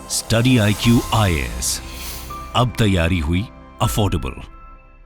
Study IQ IAS, अब तैयारी हुई अफोर्डेबल।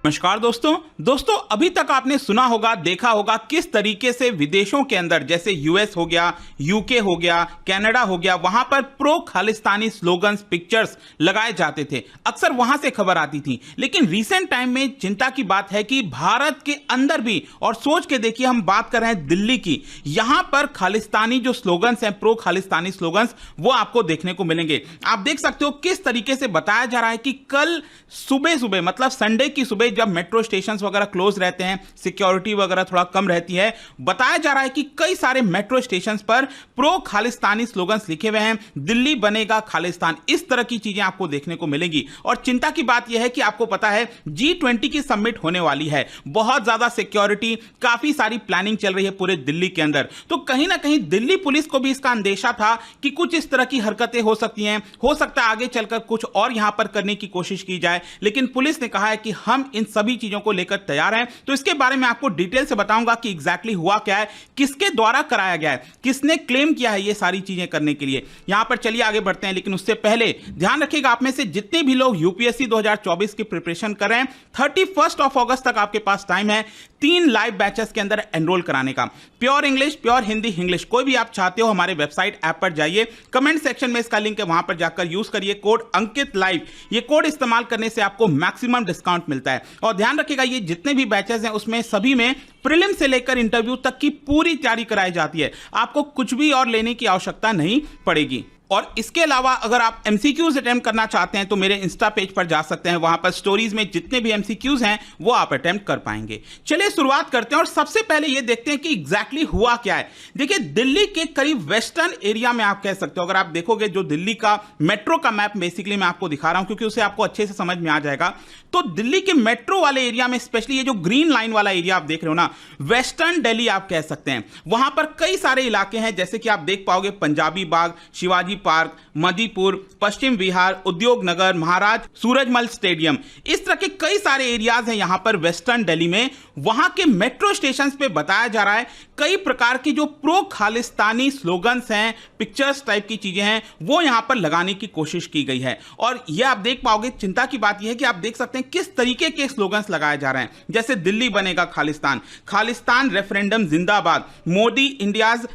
नमस्कार दोस्तों अभी तक आपने सुना होगा, देखा होगा किस तरीके से विदेशों के अंदर जैसे यूएस हो गया, यूके हो गया, कनाडा हो गया, वहां पर प्रो खालिस्तानी स्लोगन्स, पिक्चर्स लगाए जाते थे। अक्सर वहां से खबर आती थी। लेकिन रीसेंट टाइम में चिंता की बात है कि भारत के अंदर भी, और सोच के देखिए, हम बात कर रहे हैं दिल्ली की, यहां पर खालिस्तानी जो स्लोगन्स हैं, प्रो खालिस्तानी स्लोगन्स, वो आपको देखने को मिलेंगे। आप देख सकते हो किस तरीके से बताया जा रहा है कि कल सुबह मतलब संडे की सुबह जब मेट्रो स्टेशन वगैरह क्लोज रहते हैं, सिक्योरिटी वगैरह थोड़ा कम रहती है, बताया जा रहा है कि कई सारे मेट्रो स्टेशन पर प्रो खालिस्तानी स्लोगन्स लिखे हुए हैं, दिल्ली बनेगा खालिस्तान, इस तरह की चीजें आपको देखने को मिलेंगी। और चिंता की बात यह है कि आपको पता है G20 की समिट होने वाली है, बहुत ज्यादा सिक्योरिटी, काफी सारी प्लानिंग चल रही है पूरे दिल्ली के अंदर। तो कहीं ना कहीं दिल्ली पुलिस को भी इसका अंदेशा था कि कुछ इस तरह की हरकतें हो सकती हैं, हो सकता है आगे चलकर कुछ और यहां पर करने की कोशिश की जाए। लेकिन पुलिस ने कहा है कि हम इन सभी चीजों को लेकर तैयार हैं। तो इसके बारे में आपको डिटेल से बताऊंगा कि एग्जैक्टली हुआ क्या है, किसके द्वारा कराया गया है, किसने क्लेम किया है ये सारी चीजें करने के लिए। यहां पर चलिए आगे बढ़ते हैं। लेकिन उससे पहले ध्यान रखिएगा, आप में से जितने भी लोग यूपीएससी 2024 की प्रिपरेशन कर रहे हैं, 31 अगस्त तक आपके पास टाइम है 3 लाइव बैचेस के अंदर एनरोल कराने का। Pure English, pure Hindi, English, कोई भी आप चाहते हो, हमारे वेबसाइट ऐप पर जाइए, कमेंट सेक्शन में इसका लिंक है, वहां पर जाकर यूज करिए कोड अंकित लाइव। ये कोड इस्तेमाल करने से आपको मैक्सिमम डिस्काउंट मिलता है। और ध्यान रखिएगा, ये जितने भी बैचेस हैं उसमें सभी में प्रीलिम से लेकर इंटरव्यू तक की पूरी तैयारी कराई जाती है। आपको कुछ भी और लेने की आवश्यकता नहीं पड़ेगी। और इसके अलावा अगर आप MCQs अटेम्प्ट करना चाहते हैं तो मेरे इंस्टा पेज पर जा सकते हैं, वहां पर स्टोरीज में जितने भी MCQs हैं वो आप अटेम्प्ट कर पाएंगे। चलिए शुरुआत करते हैं और सबसे पहले ये देखते हैं कि एग्जैक्टली हुआ क्या है। देखिए, दिल्ली के करीब वेस्टर्न एरिया में आप कह सकते हो, अगर आप देखोगे जो दिल्ली का मेट्रो का मैप बेसिकली मैं आपको दिखा रहा हूं क्योंकि उसे आपको अच्छे से समझ में आ जाएगा। तो दिल्ली के मेट्रो वाले एरिया में, स्पेशली ये जो ग्रीन लाइन वाला एरिया आप देख रहे हो ना, वेस्टर्न दिल्ली आप कह सकते हैं। वहां पर कई सारे इलाके हैं, जैसे कि आप देख पाओगे पंजाबी बाग, शिवाजी पार्क, मधीपुर, पश्चिम विहार, उद्योग नगर, महाराज सूरजमल स्टेडियम, इस तरह के कई सारे एरियाज हैं यहां पर वेस्टर्न दिल्ली में। वहां के मेट्रो स्टेशन पे बताया जा रहा है कई प्रकार की जो प्रो खालिस्तानी स्लोगन्स हैं, पिक्चर्स टाइप की चीजें हैं, वो यहां पर लगाने की कोशिश की गई है। और यह आप देख पाओगे, चिंता की बात यह है कि आप देख सकते हैं किस तरीके के स्लोगन्स लगाए जा रहे हैं, जैसे दिल्ली बनेगा खालिस्तान, खालिस्तान रेफरेंडम जिंदाबाद, Modi India's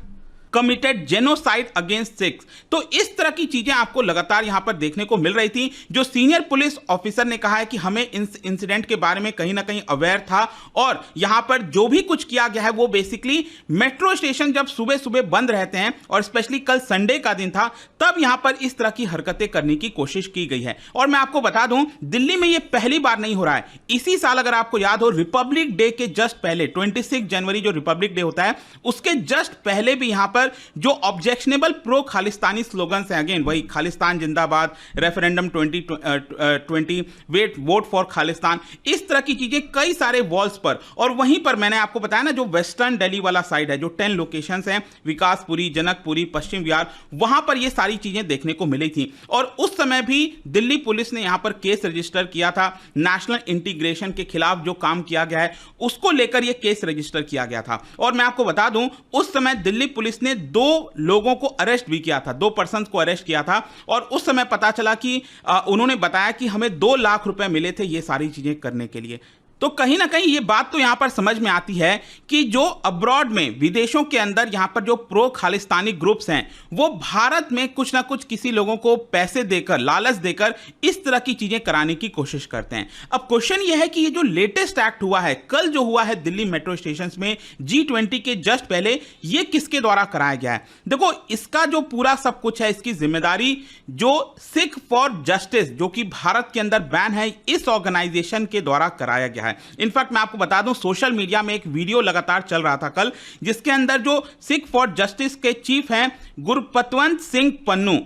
committed genocide against Sikhs. तो इस तरह की चीजें आपको लगातार यहां पर देखने को मिल रही थी। जो सीनियर पुलिस ऑफिसर ने कहा है कि हमें इस इंसिडेंट के बारे में कहीं ना कहीं अवेयर था और यहां पर जो भी कुछ किया गया है वो बेसिकली मेट्रो स्टेशन जब सुबह सुबह बंद रहते हैं और स्पेशली कल संडे का दिन था, तब यहां पर इस तरह की हरकतें करने की कोशिश की गई है। और मैं आपको बता दूं, दिल्ली में यह पहली बार नहीं हो रहा है। इसी साल अगर आपको याद हो, रिपब्लिक डे के जस्ट पहले 26 जनवरी जो रिपब्लिक डे होता है, उसके जस्ट पहले भी यहां पर जो ऑब्जेक्शनेबल प्रो खालिस्तानी स्लोगन्स हैं, अगेन वही खालिस्तान जिंदाबाद, रेफरेंडम 2020, वोट फॉर खालिस्तान, इस तरह की चीजें कई सारे वॉल्स पर। और वहीं पर मैंने आपको बताया ना, जो वेस्टर्न दिल्ली वाला साइड है, जो 10 लोकेशंस हैं, विकासपुरी, जनकपुरी, पश्चिम विहार, वहां पर ये सारी चीजें देखने को मिली थी। और उस समय भी दिल्ली पुलिस ने यहां पर केस रजिस्टर किया था। नेशनल इंटीग्रेशन के खिलाफ जो काम किया गया है उसको लेकर यह केस रजिस्टर किया गया था। और मैं आपको बता दूं, उस समय दिल्ली पुलिस ने 2 लोगों को अरेस्ट भी किया था, 2 पर्सन्स को अरेस्ट किया था। और उस समय पता चला कि उन्होंने बताया कि हमें 2 लाख रुपए मिले थे ये सारी चीजें करने के लिए। तो कहीं ना कहीं ये बात तो यहां पर समझ में आती है कि जो अब्रॉड में, विदेशों के अंदर यहां पर जो प्रो खालिस्तानी ग्रुप्स हैं, वो भारत में कुछ ना कुछ किसी लोगों को पैसे देकर, लालच देकर इस तरह की चीजें कराने की कोशिश करते हैं। अब क्वेश्चन ये है कि ये जो लेटेस्ट एक्ट हुआ है, कल जो हुआ है दिल्ली मेट्रो स्टेशन में G20 के जस्ट पहले, ये किसके द्वारा कराया गया है? देखो, इसका जो पूरा सब कुछ है, इसकी जिम्मेदारी जो सिख फॉर जस्टिस, जो कि भारत के अंदर बैन है, इस ऑर्गेनाइजेशन के द्वारा कराया गया है। इनफैक्ट मैं आपको बता दूं, सोशल मीडिया में एक वीडियो लगातार चल रहा था कल, जिसके अंदर जो सिख फॉर जस्टिस के चीफ हैं गुरपतवंत सिंह पन्नू,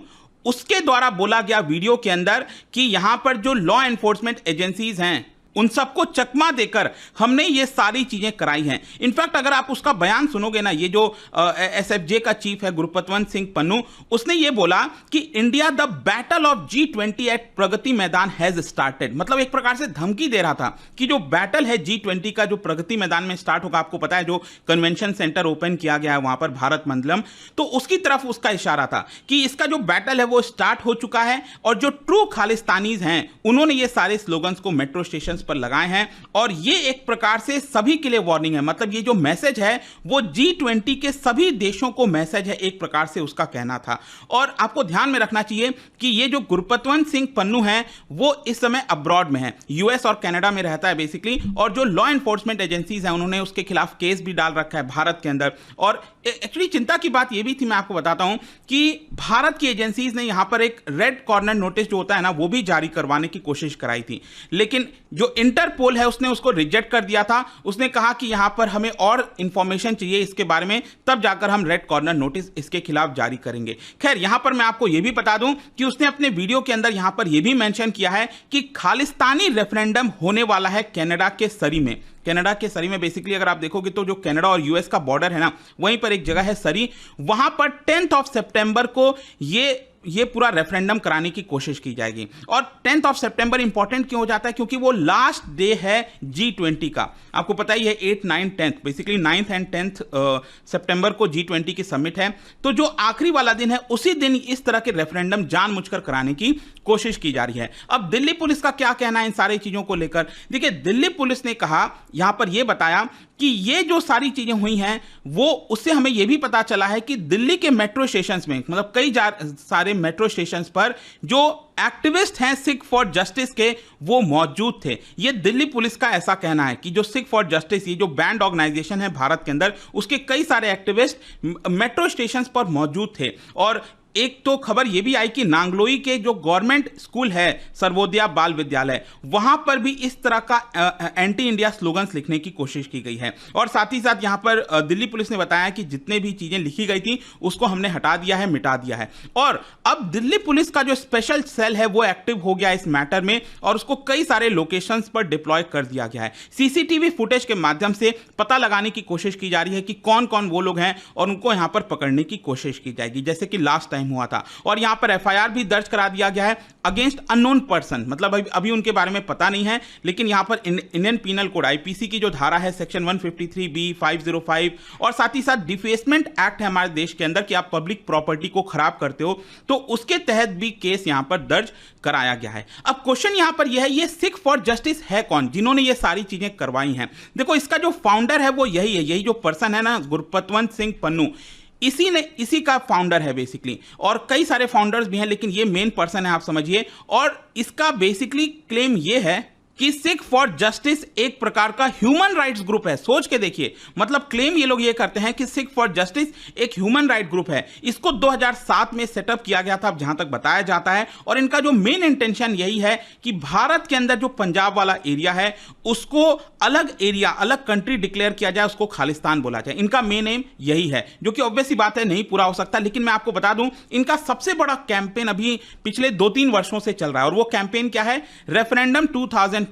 उसके द्वारा बोला गया वीडियो के अंदर कि यहां पर जो लॉ एनफोर्समेंट एजेंसीज हैं, उन सबको चकमा देकर हमने ये सारी चीजें कराई हैं। इनफैक्ट अगर आप उसका बयान सुनोगे ना, ये जो एसएफजे का चीफ है गुरपतवंत सिंह पन्नू, उसने ये बोला कि India the battle of G20 at Pragati Maidan has started. मतलब एक प्रकार से धमकी दे रहा था कि जो बैटल है G20 का, जो प्रगति मैदान में स्टार्ट होगा, आपको पता है जो कन्वेंशन सेंटर ओपन किया गया है वहां पर भारत मंडलम, तो उसकी तरफ उसका इशारा था कि इसका जो बैटल है वो स्टार्ट हो चुका है और जो ट्रू खालिस्तानीज हैं उन्होंने ये सारे स्लोगन्स को मेट्रो स्टेशन पर लगाए हैं और ये एक प्रकार से सभी के लिए वार्निंग है। मतलब ये जो मैसेज है वो G20 के सभी देशों को मैसेज है, एक प्रकार से उसका कहना था। और आपको ध्यान में रखना चाहिए कि ये जो गुरपतवंत सिंह पन्नू है वो इस समय अब्रॉड में है, यूएस और कनाडा में रहता है बेसिकली, और जो लॉ एनफोर्समेंट एजेंसीज हैं उन्होंने उसके खिलाफ केस भी डाल रखा है भारत के अंदर। और एक्चुअली चिंता की बात ये भी थी, मैं आपको बताता हूं कि भारत की एजेंसीज ने यहां पर एक रेड कॉर्नर नोटिस जो होता है ना वो भी जारी करवाने की कोशिश कराई थी, लेकिन जो इंटरपोल है उसने उसको रिजेक्ट कर दिया था। उसने कहा कि यहां पर हमें और इंफॉर्मेशन चाहिए इसके बारे में, तब जाकर हम रेड कॉर्नर नोटिस इसके खिलाफ जारी करेंगे। खैर यहां पर मैं आपको यह भी बता दूं कि उसने अपने वीडियो के अंदर यहां पर यह भी मेंशन किया है कि खालिस्तानी रेफरेंडम होने वाला है कनाडा के सरी में। कनाडा के सरी में बेसिकली अगर आप देखोगे तो जो कनाडा और यूएस का बॉर्डर है ना, वहीं पर एक जगह है सरी, वहां पर 10 सितंबर को ये पूरा रेफरेंडम कराने की कोशिश की जाएगी। और 10 सितंबर इंपॉर्टेंट क्यों हो जाता है? क्योंकि वो लास्ट डे है G20 का। आपको पता ही है 8, 9, 10 बेसिकली 9th एंड 10th सितंबर को G20 की समिट है, तो जो आखिरी वाला दिन है उसी दिन इस तरह के रेफरेंडम जानबूझकर कराने की कोशिश की जा रही है। अब दिल्ली पुलिस का क्या कहना है इन सारी चीजों को लेकर? देखिए दिल्ली पुलिस ने कहा, यहां पर यह बताया कि ये जो सारी चीजें हुई हैं वो उससे हमें यह भी पता चला है कि दिल्ली के मेट्रो स्टेशंस में, मतलब कई सारे मेट्रो स्टेशंस पर जो एक्टिविस्ट हैं सिख फॉर जस्टिस के वो मौजूद थे। ये दिल्ली पुलिस का ऐसा कहना है कि जो सिख फॉर जस्टिस, ये जो बैंड ऑर्गेनाइजेशन है भारत के अंदर, उसके कई सारे एक्टिविस्ट मेट्रो स्टेशंस पर मौजूद थे। और एक तो खबर यह भी आई कि नांगलोई के जो गवर्नमेंट स्कूल है सर्वोदया बाल विद्यालय, वहां पर भी इस तरह का एंटी इंडिया स्लोगन्स लिखने की कोशिश की गई है। और साथ ही साथ यहां पर दिल्ली पुलिस ने बताया कि जितने भी चीजें लिखी गई थी उसको हमने हटा दिया है, मिटा दिया है। और अब दिल्ली पुलिस का जो स्पेशल सेल है वो एक्टिव हो गया इस मैटर में और उसको कई सारे लोकेशंस पर डिप्लॉय कर दिया गया है। सीसीटीवी फुटेज के माध्यम से पता लगाने की कोशिश की जा रही है कि कौन कौन वो लोग हैं और उनको यहां पर पकड़ने की कोशिश की जाएगी, जैसे कि लास्ट टाइम हुआ था। और यहां पर एफआईआर भी दर्ज करा दिया गया है अगेंस्ट अननोन पर्सन, मतलब अभी उनके बारे में पता नहीं है, लेकिन यहां पर इंडियन पीनल कोड आईपीसी की जो धारा है सेक्शन 153B 505 और साथ ही साथ डिफेसमेंट एक्ट है हमारे देश के अंदर कि आप पब्लिक प्रॉपर्टी को खराब करते हो, तो उसके तहत भी केस यहां पर दर्ज कराया गया है। अब क्वेश्चन यहां पर यह है, ये सिख फॉर जस्टिस है कौन जिन्होंने ये सारी चीजें करवाई हैं? देखो इसका जो फाउंडर है वो यही है, यही जो पर्सन है ना गुरपतवंत सिंह पन्नू, इसी का फाउंडर है बेसिकली। और कई सारे फाउंडर्स भी हैं लेकिन ये मेन पर्सन है आप समझिए। और इसका बेसिकली क्लेम ये है कि सिख फॉर जस्टिस एक प्रकार का ह्यूमन राइट्स ग्रुप है। सोच के देखिए, मतलब क्लेम ये लोग ये करते हैं कि सिख फॉर जस्टिस एक ह्यूमन राइट ग्रुप है। इसको 2007 में सेटअप किया गया था जहां तक बताया जाता है। और इनका जो मेन इंटेंशन यही है कि भारत के अंदर जो पंजाब वाला एरिया है उसको अलग एरिया, अलग कंट्री डिक्लेयर किया जाए, उसको खालिस्तान बोला जाए। इनका मेन एम यही है, जो कि ऑब्वियस सी बात है नहीं पूरा हो सकता। लेकिन मैं आपको बता दूं इनका सबसे बड़ा कैंपेन अभी पिछले 2-3 वर्षों से चल रहा है और वो कैंपेन क्या है? रेफरेंडम 2020।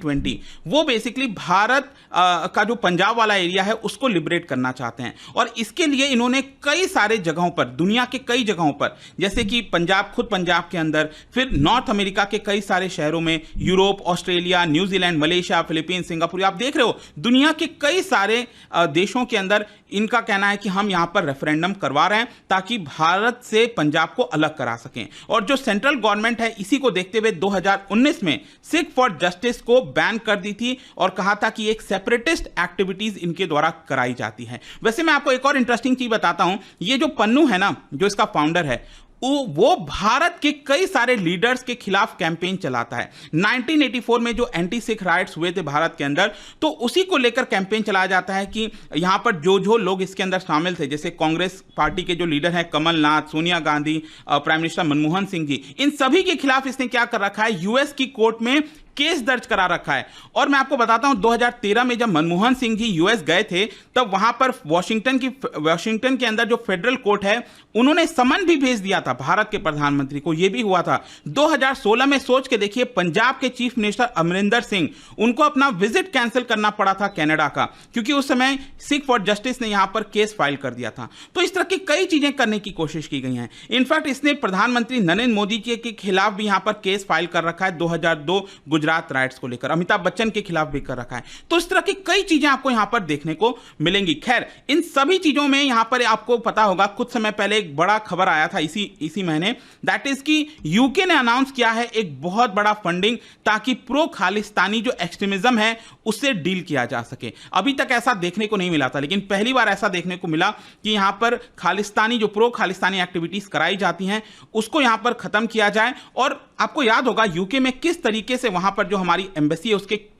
वो बेसिकली भारत का जो पंजाब वाला एरिया है उसको लिबरेट करना चाहते हैं। और इसके लिए इन्होंने कई सारे जगहों पर, दुनिया के कई जगहों पर, जैसे कि खुद पंजाब के अंदर, फिर नॉर्थ अमेरिका के कई सारे शहरों में, Europe, Australia, New Zealand, Malaysia, Philippines, Singapore, आप देख रहे हो दुनिया के कई सारे देशों के अंदर इनका कहना है कि हम यहां पर रेफरेंडम करवा रहे हैं ताकि भारत से पंजाब को अलग करा सकें। और जो सेंट्रल गवर्नमेंट है इसी को देखते हुए 2019 में सिख फॉर जस्टिस को बैन कर दी थी और कहा था कि एक सेपरेटिस्ट एक्टिविटीज इनके द्वारा कराई जाती है। वैसे मैं आपको एक और इंटरेस्टिंग चीज बताता हूं, ये जो पन्नू है ना, जो इसका फाउंडर है, वो भारत के कई सारे लीडर्स के खिलाफ कैंपेन चलाता है। 1984 में जो एंटी सिख राइट्स हुए थे भारत के अंदर, तो उसी को लेकर कैंपेन चलाया जाता है कि यहां पर जो लोग इसके अंदर शामिल थे, जैसे कांग्रेस पार्टी के जो लीडर हैं कमलनाथ, सोनिया गांधी, प्राइम मिनिस्टर मनमोहन सिंह जी, इन सभी के खिलाफ इसने क्या कर रखा है? यूएस की कोर्ट में केस दर्ज करा रखा है। और मैं आपको बताता हूं 2013 में जब मनमोहन सिंह जी यूएस गए थे, तब वहां पर वॉशिंगटन के अंदर जो फेडरल कोर्ट है, उन्होंने समन भी भेज दिया था भारत के प्रधानमंत्री को। यह भी हुआ था 2016 में। सोच के देखिए, पंजाब के चीफ मिनिस्टर अमरिंदर सिंह, उनको अपना विजिट कैंसिल करना पड़ा था कनाडा का, क्योंकि उस समय सिख फॉर जस्टिस ने यहां पर केस फाइल कर दिया था। तो इस तरह की कई चीजें करने की कोशिश की गई हैं। इनफैक्ट इसने प्रधानमंत्री नरेंद्र मोदी जी के खिलाफ भी यहां पर केस फाइल कर रखा है 2002 गुजरात राइट्स को लेकर। अमिताभ बच्चन के खिलाफ भी कर रखा है। तो इस तरह की कई चीजें आपको यहां पर देखने को मिलेंगी। खैर, इन सभी चीजों में यहां पर आपको पता होगा, कुछ समय पहले एक बड़ा खबर आया था इसी महीने, दैट इज कि यूके ने अनाउंस किया है एक बहुत बड़ा फंडिंग, ताकि प्रो खालिस्तानी जो एक्सट्रीमिज्म है उससे डील किया जा सके। अभी तक ऐसा देखने को नहीं मिला था, लेकिन पहली बार ऐसा देखने को मिला कि यहां पर खालिस्तानी जो प्रो खालिस्तानी एक्टिविटीज कराई जाती हैं उसको यहां पर खत्म किया जाए। और आपको याद होगा यूके में किस तरीके से वहां पर जो हमारी एम्बेसी है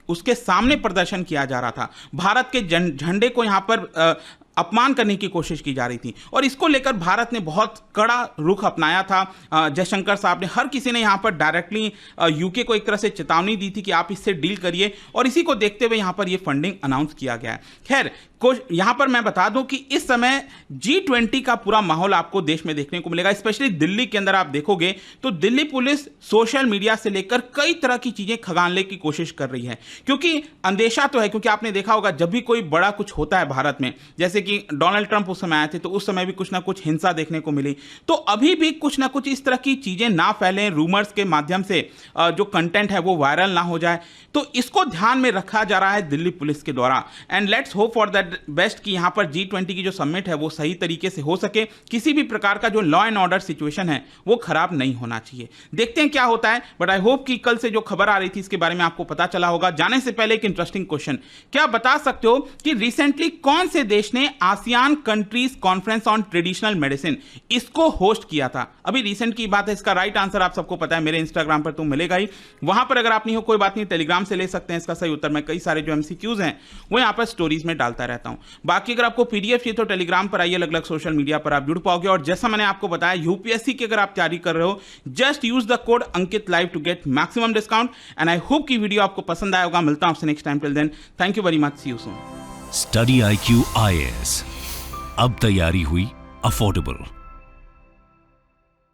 उसके सामने प्रदर्शन किया जा रहा था। भारत के झंडे को यहां पर अपमान करने की कोशिश की जा रही थी, और इसको लेकर भारत ने बहुत कड़ा रुख अपनाया था। जयशंकर साहब ने, हर किसी ने यहां पर डायरेक्टली यूके को एक तरह से चेतावनी दी थी कि आप इससे डील करिए, और इसी को देखते हुए यहां पर यह फंडिंग अनाउंस किया गया है। खैर, यहां पर मैं बता दूं कि इस समय G20 का पूरा माहौल आपको देश में देखने को मिलेगा। स्पेशली दिल्ली के अंदर आप देखोगे तो दिल्ली पुलिस सोशल मीडिया से लेकर कई तरह की चीजें खगालने की कोशिश कर रही है, क्योंकि अंदेशा तो है, क्योंकि आपने देखा होगा जब भी कोई बड़ा कुछ होता है भारत में, जैसे कि डोनाल्ड ट्रंप उस समय आए थे, तो उस समय भी कुछ ना कुछ हिंसा देखने को मिली। तो अभी भी कुछ ना कुछ इस तरह की चीजें ना फैलें, रूमर्स के माध्यम से जो कंटेंट है वो वायरल ना हो जाए, तो इसको ध्यान में रखा जा रहा है दिल्ली पुलिस के द्वारा। And let's hope for that best कि यहां पर G20 की जो समिट है वो सही तरीके से हो सके, किसी भी प्रकार का जो लॉ एंड ऑर्डर सिचुएशन है वो खराब नहीं होना चाहिए। देखते हैं क्या होता है, बट आई होप कि कल से जो खबर आ रही थी इसके बारे में आपको पता चला होगा। जाने से पहले एक इंटरेस्टिंग क्वेश्चन, क्या बता सकते हो कि रिसेंटली कौन से देश ने ASEAN countries conference on traditional medicine इसको होस्ट किया था? अभी रिसेंट की बात है। इसका राइट आंसर आप सबको पता है, मेरे इंस्टाग्राम पर तो मिलेगा ही। वहां पर अगर आप नहीं हो कोई बात नहीं, टेलीग्राम से ले सकते हैं इसका सही उत्तर। मैं कई सारे जो MCQs हैं वो यहां पर स्टोरीज में डालता रहता हूं। बाकी अगर आपको PDF चाहिए तो टेलीग्राम पर आइए, अलग अलग सोशल मीडिया पर आप जुड़ पाओगे। और जैसा मैंने आपको बताया, UPSC की अगर आप तैयारी कर रहे हो, just use the code Ankit live to get maximum discount. And I hope कि वीडियो आपको पसंद आया होगा। मिलता हूं आपसे next time. Till then, thank you very much, see you soon. Study IQ IAS, अब तैयारी हुई अफोर्डेबल।